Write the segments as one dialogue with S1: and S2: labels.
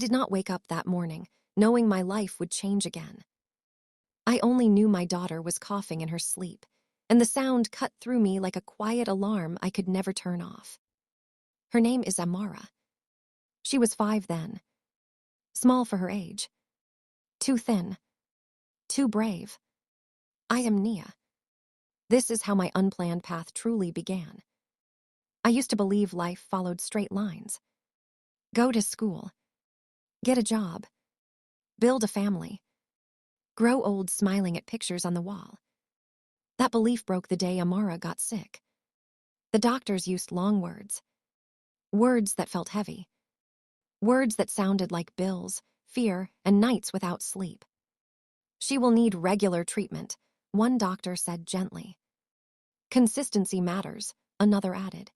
S1: did not wake up that morning, knowing my life would change again. I only knew my daughter was coughing in her sleep, and the sound cut through me like a quiet alarm I could never turn off. Her name is Amara. She was 5 then. Small for her age. Too thin. Too brave. I am Nia. This is how my unplanned path truly began. I used to believe life followed straight lines. Go to school. Get a job. Build a family. Grow old smiling at pictures on the wall. That belief broke the day Amara got sick. The doctors used long words. Words that felt heavy. Words that sounded like bills, fear, and nights without sleep. She will need regular treatment, one doctor said gently. Consistency matters, another added.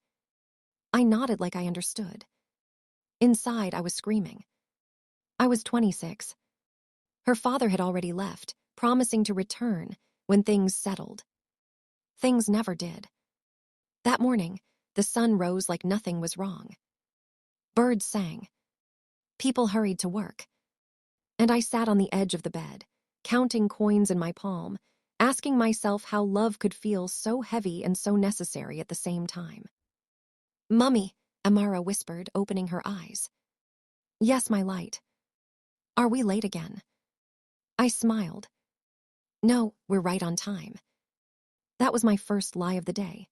S1: I nodded like I understood. Inside, I was screaming. I was 26. Her father had already left, promising to return when things settled. Things never did. That morning, the sun rose like nothing was wrong. Birds sang. People hurried to work. And I sat on the edge of the bed, counting coins in my palm, asking myself how love could feel so heavy and so necessary at the same time. "Mummy," Amara whispered, opening her eyes. "Yes, my light. Are we late again?" I smiled. "No, we're right on time." That was my first lie of the day.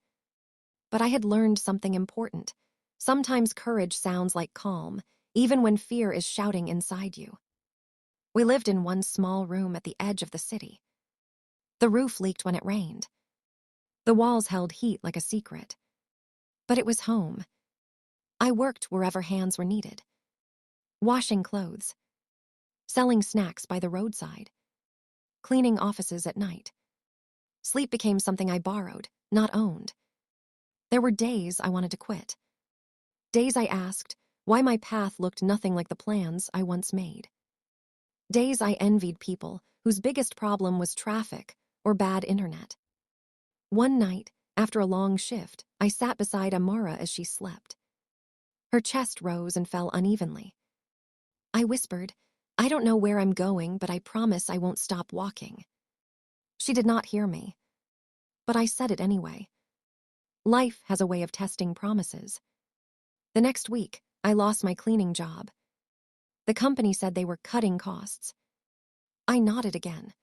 S1: But I had learned something important. Sometimes courage sounds like calm, even when fear is shouting inside you. We lived in one small room at the edge of the city. The roof leaked when it rained. The walls held heat like a secret. But it was home. I worked wherever hands were needed. Washing clothes. Selling snacks by the roadside. Cleaning offices at night. Sleep became something I borrowed, not owned. There were days I wanted to quit. Days I asked why my path looked nothing like the plans I once made. Days I envied people whose biggest problem was traffic or bad internet. One night, after a long shift, I sat beside Amara as she slept. Her chest rose and fell unevenly. I whispered, "I don't know where I'm going, but I promise I won't stop walking." She did not hear me, but I said it anyway. Life has a way of testing promises. The next week, I lost my cleaning job. The company said they were cutting costs. I nodded again.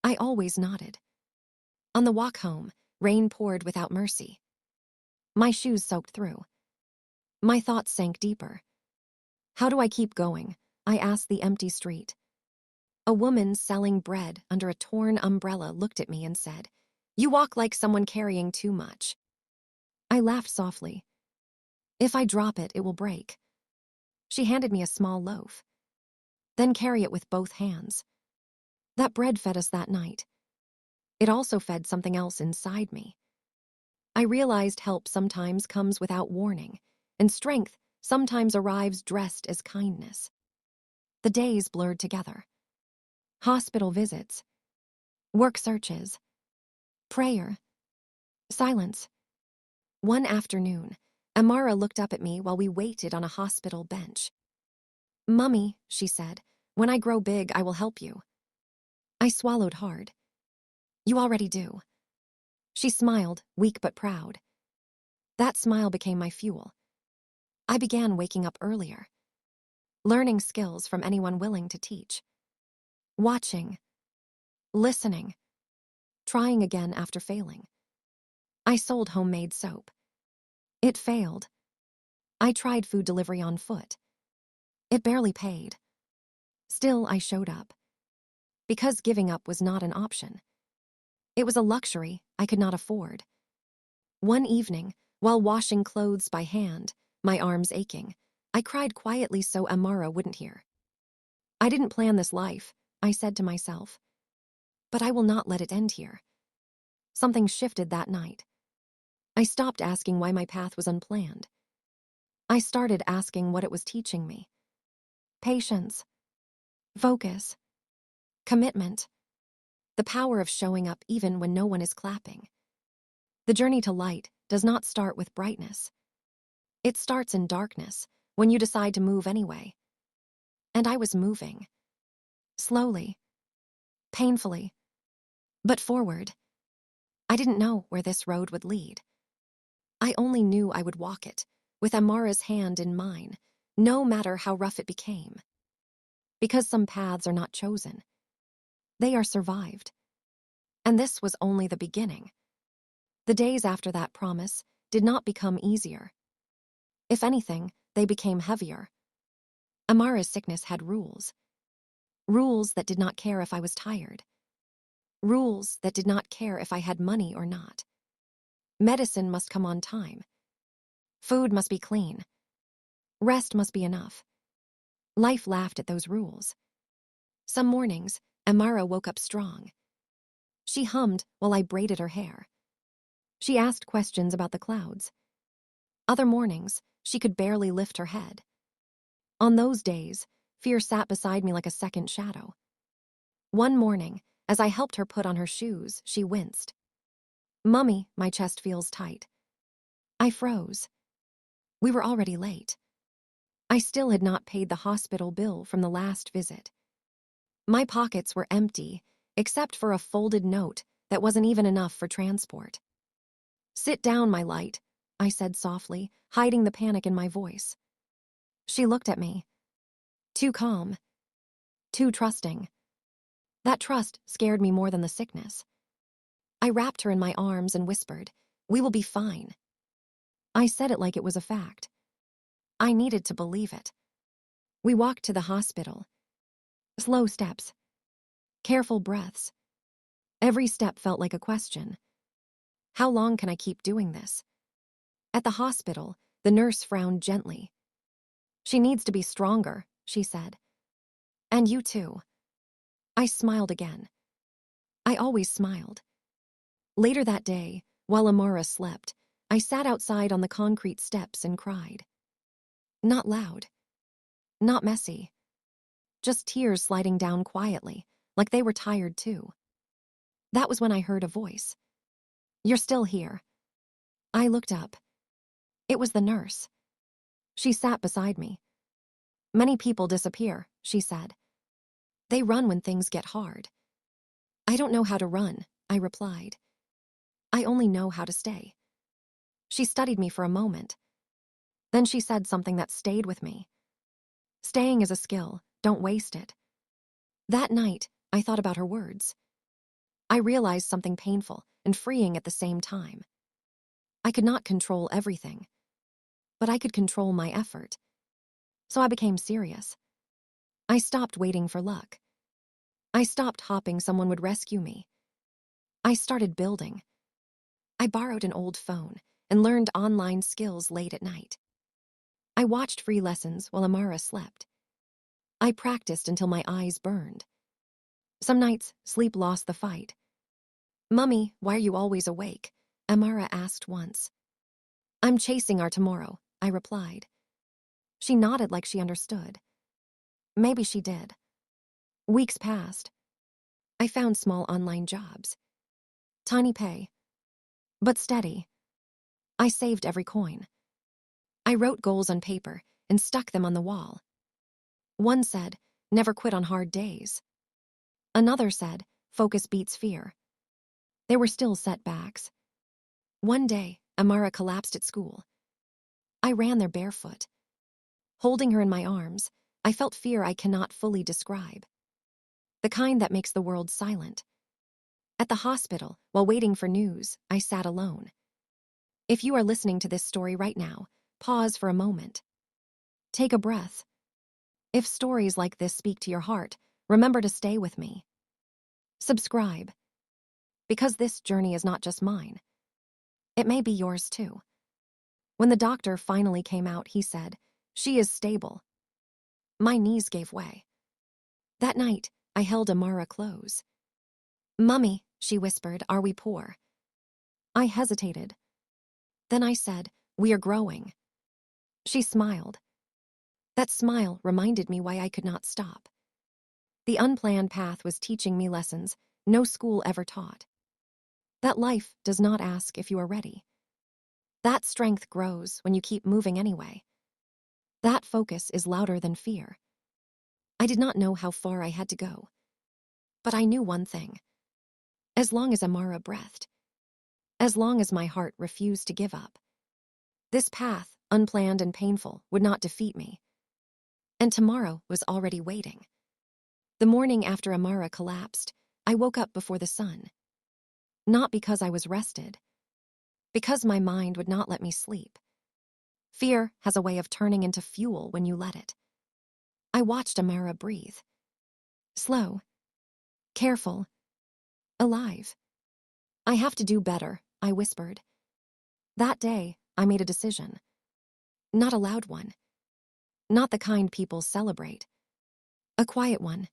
S1: I always nodded. On the walk home, rain poured without mercy. My shoes soaked through. My thoughts sank deeper. How do I keep going? I asked the empty street. A woman selling bread under a torn umbrella looked at me and said, "You walk like someone carrying too much." I laughed softly. "If I drop it, it will break." She handed me a small loaf. "Then carry it with both hands." That bread fed us that night. It also fed something else inside me. I realized help sometimes comes without warning, and strength sometimes arrives dressed as kindness. The days blurred together. Hospital visits. Work searches. Prayer. Silence. One afternoon, Amara looked up at me while we waited on a hospital bench. "Mummy," she said, "when I grow big, I will help you." I swallowed hard. "You already do." She smiled, weak but proud. That smile became my fuel. I began waking up earlier. Learning skills from anyone willing to teach. Watching. Listening. Trying again after failing. I sold homemade soap. It failed. I tried food delivery on foot. It barely paid. Still, I showed up. Because giving up was not an option. It was a luxury I could not afford. One evening, while washing clothes by hand, my arms aching, I cried quietly so Amara wouldn't hear. "I didn't plan this life," I said to myself. "But I will not let it end here." Something shifted that night. I stopped asking why my path was unplanned. I started asking what it was teaching me. Patience. Focus. Commitment. The power of showing up even when no one is clapping. The journey to light does not start with brightness. It starts in darkness, when you decide to move anyway. And I was moving. Slowly. Painfully. But forward. I didn't know where this road would lead. I only knew I would walk it, with Amara's hand in mine, no matter how rough it became. Because some paths are not chosen. They are survived. And this was only the beginning. The days after that promise did not become easier. If anything, they became heavier. Amara's sickness had rules. Rules that did not care if I was tired. Rules that did not care if I had money or not. Medicine must come on time. Food must be clean. Rest must be enough. Life laughed at those rules. Some mornings, Amara woke up strong. She hummed while I braided her hair. She asked questions about the clouds. Other mornings, she could barely lift her head. On those days, fear sat beside me like a second shadow. One morning, as I helped her put on her shoes, she winced. "Mummy, my chest feels tight." I froze. We were already late. I still had not paid the hospital bill from the last visit. My pockets were empty, except for a folded note that wasn't even enough for transport. "Sit down, my light," I said softly, hiding the panic in my voice. She looked at me. Too calm. Too trusting. That trust scared me more than the sickness. I wrapped her in my arms and whispered, "We will be fine." I said it like it was a fact. I needed to believe it. We walked to the hospital. Slow steps. Careful breaths. Every step felt like a question. How long can I keep doing this? At the hospital, the nurse frowned gently. "She needs to be stronger," she said. "And you too." I smiled again. I always smiled. Later that day, while Amara slept, I sat outside on the concrete steps and cried. Not loud. Not messy. Just tears sliding down quietly, like they were tired too. That was when I heard a voice. "You're still here." I looked up. It was the nurse. She sat beside me. "Many people disappear," she said. "They run when things get hard." "I don't know how to run," I replied. "I only know how to stay." She studied me for a moment. Then she said something that stayed with me. "Staying is a skill, don't waste it." That night, I thought about her words. I realized something painful and freeing at the same time. I could not control everything, but I could control my effort. So I became serious. I stopped waiting for luck. I stopped hoping someone would rescue me. I started building. I borrowed an old phone and learned online skills late at night. I watched free lessons while Amara slept. I practiced until my eyes burned. Some nights, sleep lost the fight. "Mummy, why are you always awake?" Amara asked once. "I'm chasing our tomorrow," I replied. She nodded like she understood. Maybe she did. Weeks passed. I found small online jobs. Tiny pay. But steady. I saved every coin. I wrote goals on paper and stuck them on the wall. One said, "Never quit on hard days." Another said, "Focus beats fear." There were still setbacks. One day, Amara collapsed at school. I ran there barefoot. Holding her in my arms, I felt fear I cannot fully describe. The kind that makes the world silent. At the hospital, while waiting for news, I sat alone. If you are listening to this story right now, pause for a moment. Take a breath. If stories like this speak to your heart, remember to stay with me. Subscribe. Because this journey is not just mine. It may be yours too. When the doctor finally came out, he said, "She is stable." My knees gave way. That night, I held Amara close. "Mummy," she whispered, "are we poor?" I hesitated. Then I said, "We are growing." She smiled. That smile reminded me why I could not stop. The unplanned path was teaching me lessons no school ever taught. That life does not ask if you are ready. That strength grows when you keep moving anyway. That focus is louder than fear. I did not know how far I had to go, but I knew one thing. As long as Amara breathed, as long as my heart refused to give up, this path, unplanned and painful, would not defeat me. And tomorrow was already waiting. The morning after Amara collapsed, I woke up before the sun. Not because I was rested, because my mind would not let me sleep. Fear has a way of turning into fuel when you let it. I watched Amara breathe. Slow, careful, alive. I have to do better, I whispered. That day, I made a decision. Not a loud one. Not the kind people celebrate. A quiet one.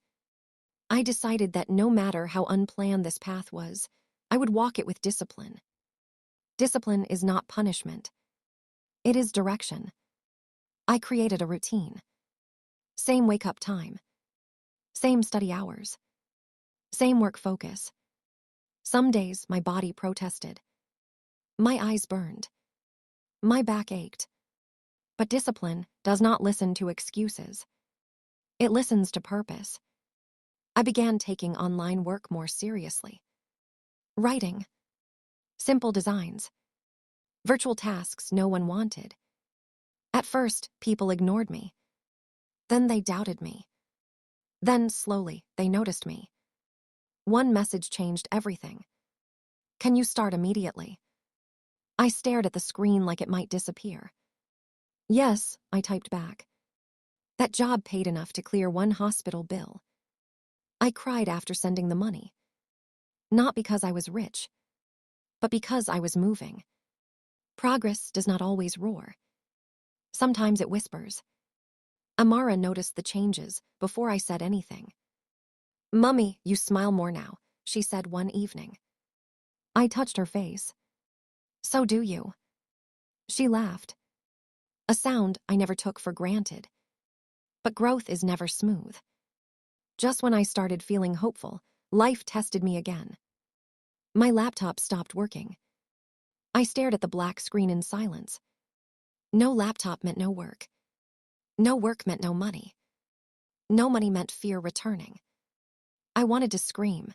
S1: I decided that no matter how unplanned this path was, I would walk it with discipline. Discipline is not punishment. It is direction. I created a routine. Same wake-up time. Same study hours. Same work focus. Some days, my body protested. My eyes burned. My back ached. But discipline does not listen to excuses. It listens to purpose. I began taking online work more seriously. Writing. Simple designs. Virtual tasks no one wanted. At first, people ignored me. Then they doubted me. Then, slowly, they noticed me. One message changed everything. Can you start immediately? I stared at the screen like it might disappear. Yes, I typed back. That job paid enough to clear one hospital bill. I cried after sending the money. Not because I was rich, but because I was moving. Progress does not always roar. Sometimes it whispers. Amara noticed the changes before I said anything. "Mummy, you smile more now," she said one evening. I touched her face. "So do you." She laughed. A sound I never took for granted. But growth is never smooth. Just when I started feeling hopeful, life tested me again. My laptop stopped working. I stared at the black screen in silence. No laptop meant no work. No work meant no money. No money meant fear returning. I wanted to scream.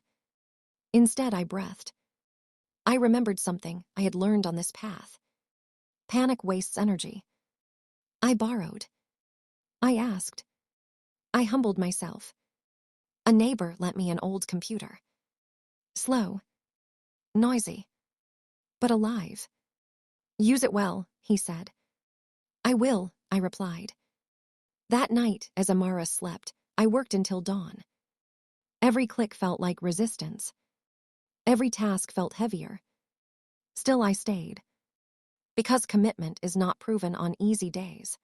S1: Instead, I breathed. I remembered something I had learned on this path. Panic wastes energy. I borrowed. I asked. I humbled myself. A neighbor lent me an old computer. Slow. Noisy. But alive. "Use it well," he said. "I will," I replied. That night, as Amara slept, I worked until dawn. Every click felt like resistance. Every task felt heavier. Still I stayed. Because commitment is not proven on easy days.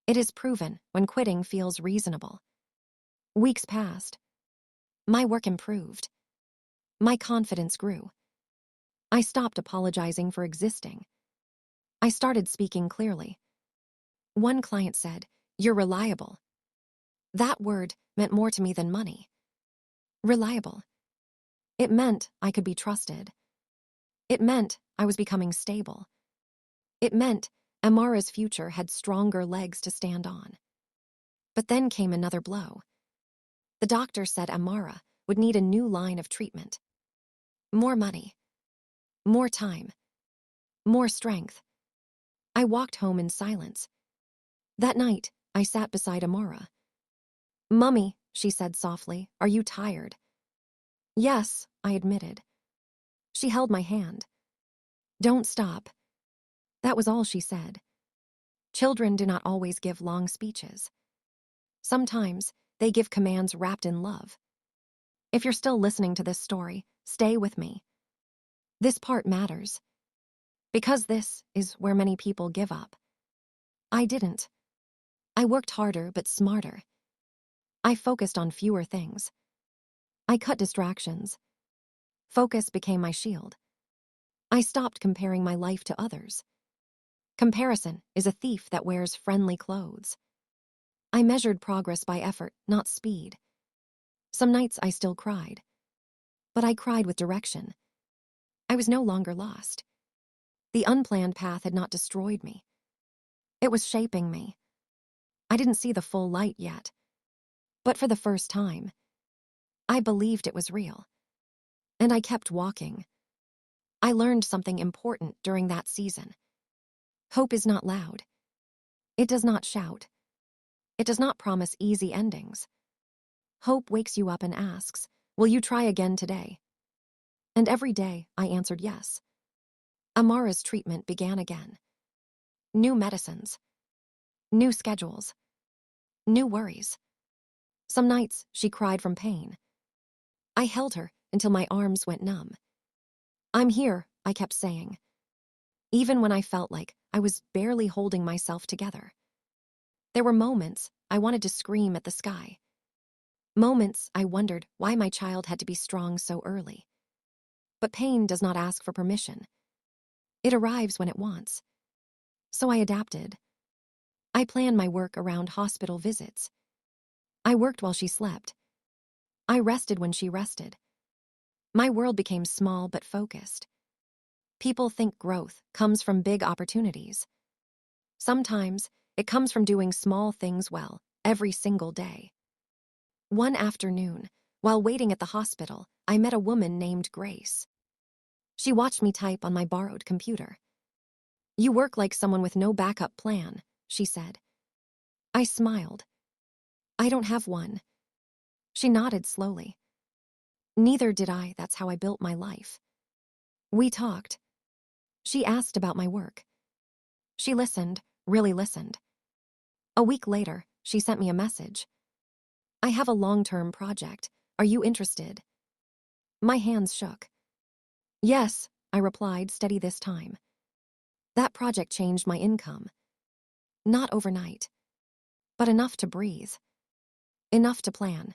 S1: It is proven when quitting feels reasonable. Weeks passed. My work improved. My confidence grew. I stopped apologizing for existing. I started speaking clearly. One client said, "You're reliable." That word meant more to me than money. Reliable. It meant I could be trusted. It meant I was becoming stable. It meant Amara's future had stronger legs to stand on. But then came another blow. The doctor said Amara would need a new line of treatment. More money. More time. More strength. I walked home in silence. That night, I sat beside Amara. "Mummy," she said softly, "are you tired?" "Yes," I admitted. She held my hand. "Don't stop." That was all she said. Children do not always give long speeches. Sometimes they give commands wrapped in love. If you're still listening to this story, stay with me. This part matters. Because this is where many people give up. I didn't. I worked harder but smarter. I focused on fewer things. I cut distractions. Focus became my shield. I stopped comparing my life to others. Comparison is a thief that wears friendly clothes. I measured progress by effort, not speed. Some nights I still cried. But I cried with direction. I was no longer lost. The unplanned path had not destroyed me. It was shaping me. I didn't see the full light yet. But for the first time, I believed it was real. And I kept walking. I learned something important during that season. Hope is not loud. It does not shout. It does not promise easy endings. Hope wakes you up and asks, "Will you try again today?" And every day, I answered yes. Amara's treatment began again. New medicines. New schedules. New worries. Some nights, she cried from pain. I held her until my arms went numb. "I'm here," I kept saying, even when I felt like I was barely holding myself together. There were moments I wanted to scream at the sky. Moments I wondered why my child had to be strong so early. But pain does not ask for permission. It arrives when it wants. So I adapted. I planned my work around hospital visits. I worked while she slept. I rested when she rested. My world became small but focused. People think growth comes from big opportunities. Sometimes it comes from doing small things well every single day. One afternoon, while waiting at the hospital, I met a woman named Grace. She watched me type on my borrowed computer. "You work like someone with no backup plan," she said. I smiled. "I don't have one." She nodded slowly. "Neither did I. That's how I built my life." We talked. She asked about my work. She listened, really listened. A week later, she sent me a message. "I have a long-term project. Are you interested?" My hands shook. "Yes," I replied, steady this time. That project changed my income. Not overnight, but enough to breathe. Enough to plan.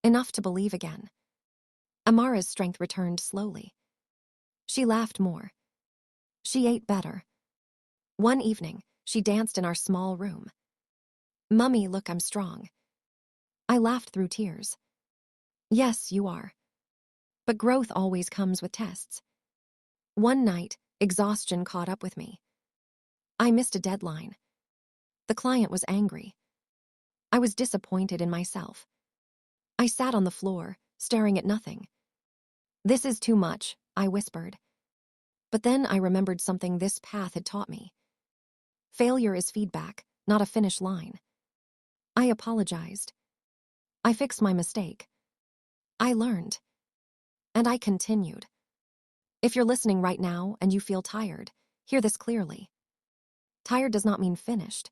S1: Enough to believe again. Amara's strength returned slowly. She laughed more. She ate better. One evening, she danced in our small room. "Mummy, look, I'm strong." I laughed through tears. "Yes, you are. But growth always comes with tests." One night, exhaustion caught up with me. I missed a deadline. The client was angry. I was disappointed in myself. I sat on the floor, staring at nothing. "This is too much," I whispered. But then I remembered something this path had taught me. Failure is feedback, not a finish line. I apologized. I fixed my mistake. I learned. And I continued. If you're listening right now and you feel tired, hear this clearly. Tired does not mean finished.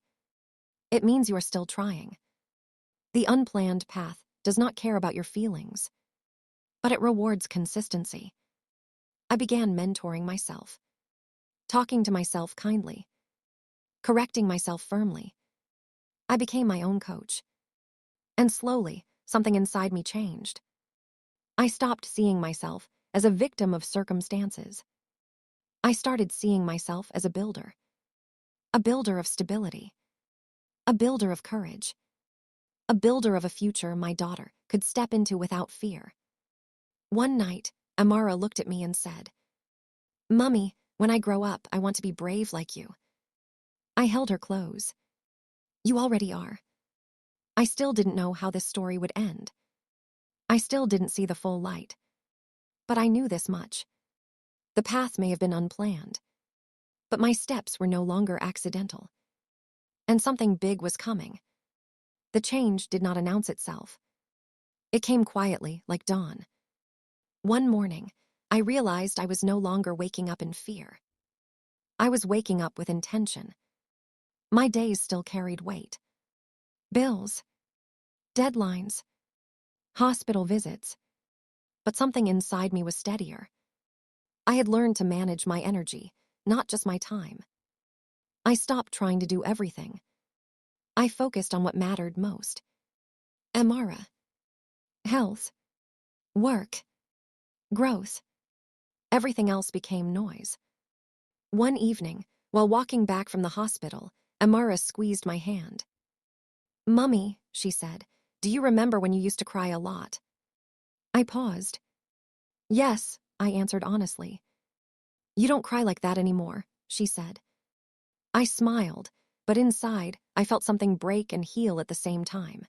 S1: It means you are still trying. The unplanned path does not care about your feelings, but it rewards consistency. I began mentoring myself, talking to myself kindly, correcting myself firmly. I became my own coach. And slowly, something inside me changed. I stopped seeing myself as a victim of circumstances. I started seeing myself as a builder of stability, a builder of courage, a builder of a future my daughter could step into without fear. One night, Amara looked at me and said, "Mummy, when I grow up, I want to be brave like you." I held her close. "You already are." I still didn't know how this story would end. I still didn't see the full light. But I knew this much. The path may have been unplanned, but my steps were no longer accidental. And something big was coming. The change did not announce itself. It came quietly, like dawn. One morning, I realized I was no longer waking up in fear. I was waking up with intention. My days still carried weight. Bills, deadlines, hospital visits. But something inside me was steadier. I had learned to manage my energy, not just my time. I stopped trying to do everything. I focused on what mattered most. Amara. Health. Work. Growth. Everything else became noise. One evening, while walking back from the hospital, Amara squeezed my hand. "Mummy," she said, "do you remember when you used to cry a lot?" I paused. "Yes," I answered honestly. "You don't cry like that anymore," she said. I smiled, but inside, I felt something break and heal at the same time.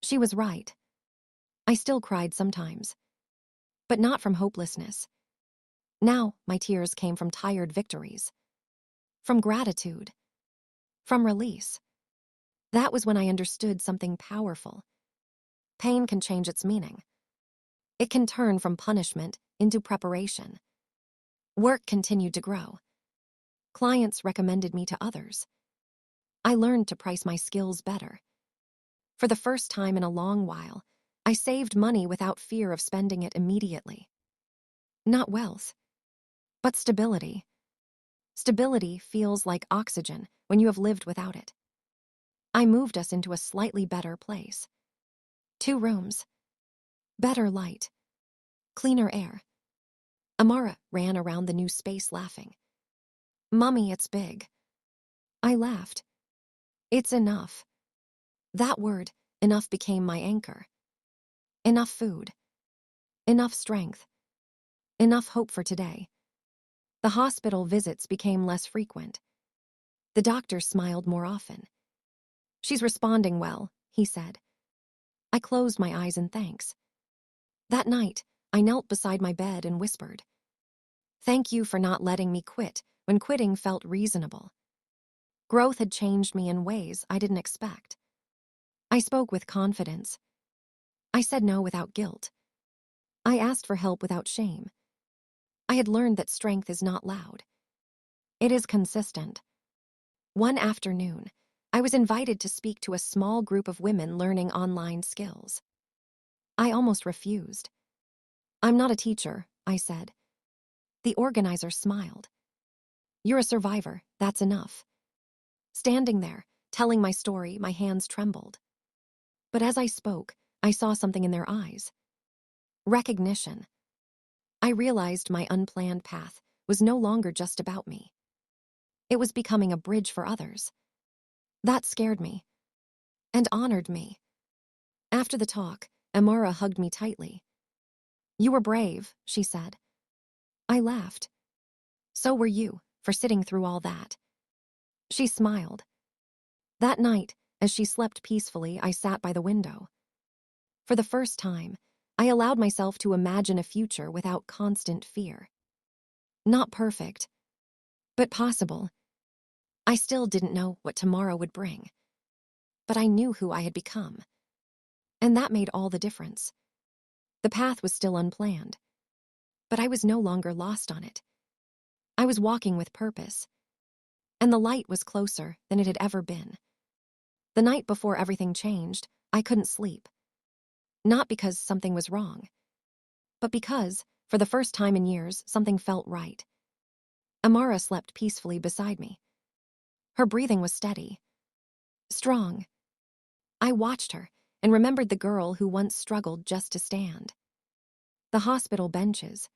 S1: She was right. I still cried sometimes, but not from hopelessness. Now, my tears came from tired victories, from gratitude, from release. That was when I understood something powerful. Pain can change its meaning. It can turn from punishment into preparation. Work continued to grow. Clients recommended me to others. I learned to price my skills better. For the first time in a long while, I saved money without fear of spending it immediately. Not wealth, but stability. Stability feels like oxygen when you have lived without it. I moved us into a slightly better place. 2 rooms, better light, cleaner air. Amara ran around the new space laughing. "Mommy, it's big." I laughed. "It's enough." That word, enough, became my anchor. Enough food. Enough strength. Enough hope for today. The hospital visits became less frequent. The doctor smiled more often. "She's responding well," he said. I closed my eyes in thanks. That night, I knelt beside my bed and whispered, "Thank you for not letting me quit when quitting felt reasonable." Growth had changed me in ways I didn't expect. I spoke with confidence. I said no without guilt. I asked for help without shame. I had learned that strength is not loud. It is consistent. One afternoon, I was invited to speak to a small group of women learning online skills. I almost refused. "I'm not a teacher," I said. The organizer smiled. "You're a survivor, that's enough." Standing there, telling my story, my hands trembled. But as I spoke, I saw something in their eyes. Recognition. I realized my unplanned path was no longer just about me. It was becoming a bridge for others. That scared me and honored me. After the talk, Amara hugged me tightly. "You were brave," she said. I laughed. "So were you, for sitting through all that." She smiled. That night, as she slept peacefully, I sat by the window. For the first time, I allowed myself to imagine a future without constant fear. Not perfect, but possible. I still didn't know what tomorrow would bring, but I knew who I had become. And that made all the difference. The path was still unplanned, but I was no longer lost on it. I was walking with purpose, and the light was closer than it had ever been. The night before everything changed, I couldn't sleep. Not because something was wrong, but because, for the first time in years, something felt right. Amara slept peacefully beside me. Her breathing was steady, strong. I watched her and remembered the girl who once struggled just to stand. The hospital benches,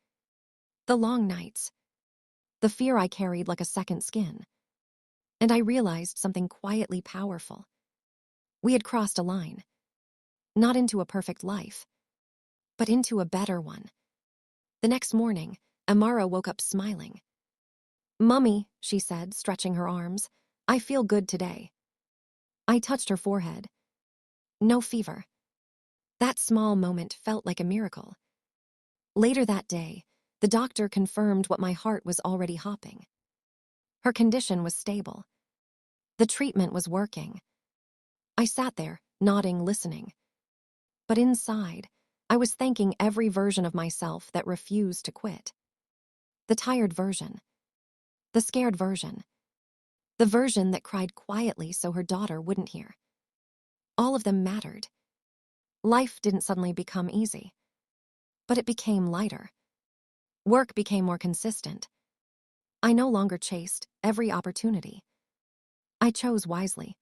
S1: the long nights, the fear I carried like a second skin. And I realized something quietly powerful. We had crossed a line, not into a perfect life, but into a better one. The next morning, Amara woke up smiling. "Mummy," she said, stretching her arms, "I feel good today." I touched her forehead. No fever. That small moment felt like a miracle. Later that day, the doctor confirmed what my heart was already hopping. Her condition was stable. The treatment was working. I sat there, nodding, listening. But inside, I was thanking every version of myself that refused to quit. The tired version. The scared version. The version that cried quietly so her daughter wouldn't hear. All of them mattered. Life didn't suddenly become easy, but it became lighter. Work became more consistent. I no longer chased every opportunity. I chose wisely.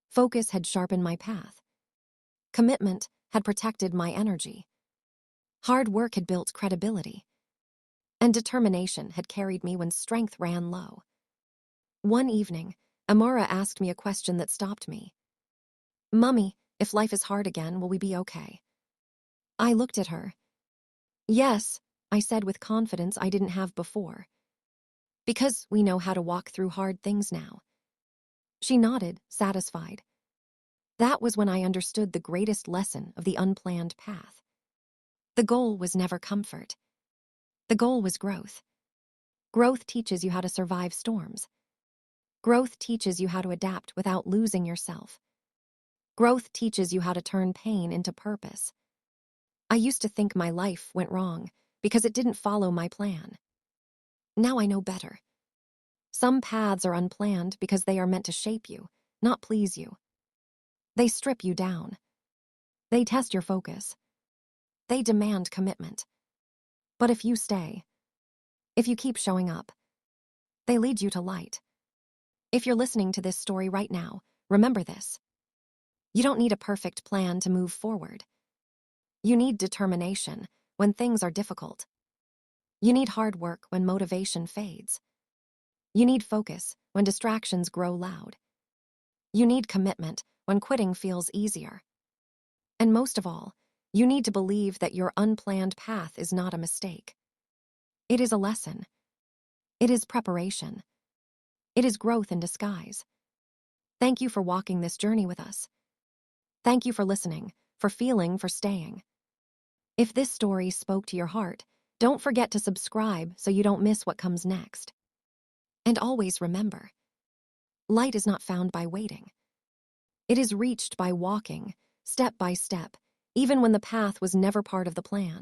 S1: Focus had sharpened my path. Commitment had protected my energy. Hard work had built credibility. And determination had carried me when strength ran low. One evening, Amara asked me a question that stopped me. "Mummy, if life is hard again, will we be okay?" I looked at her. "Yes," I said with confidence I didn't have before. "Because we know how to walk through hard things now." She nodded, satisfied. That was when I understood the greatest lesson of the unplanned path. The goal was never comfort. The goal was growth. Growth teaches you how to survive storms. Growth teaches you how to adapt without losing yourself. Growth teaches you how to turn pain into purpose. I used to think my life went wrong because it didn't follow my plan. Now I know better. Some paths are unplanned because they are meant to shape you, not please you. They strip you down. They test your focus. They demand commitment. But if you stay, if you keep showing up, they lead you to light. If you're listening to this story right now, remember this. You don't need a perfect plan to move forward. You need determination when things are difficult. You need hard work when motivation fades. You need focus when distractions grow loud. You need commitment when quitting feels easier. And most of all, you need to believe that your unplanned path is not a mistake. It is a lesson. It is preparation. It is growth in disguise. Thank you for walking this journey with us. Thank you for listening, for feeling, for staying. If this story spoke to your heart, don't forget to subscribe so you don't miss what comes next. And always remember, light is not found by waiting. It is reached by walking, step by step, even when the path was never part of the plan.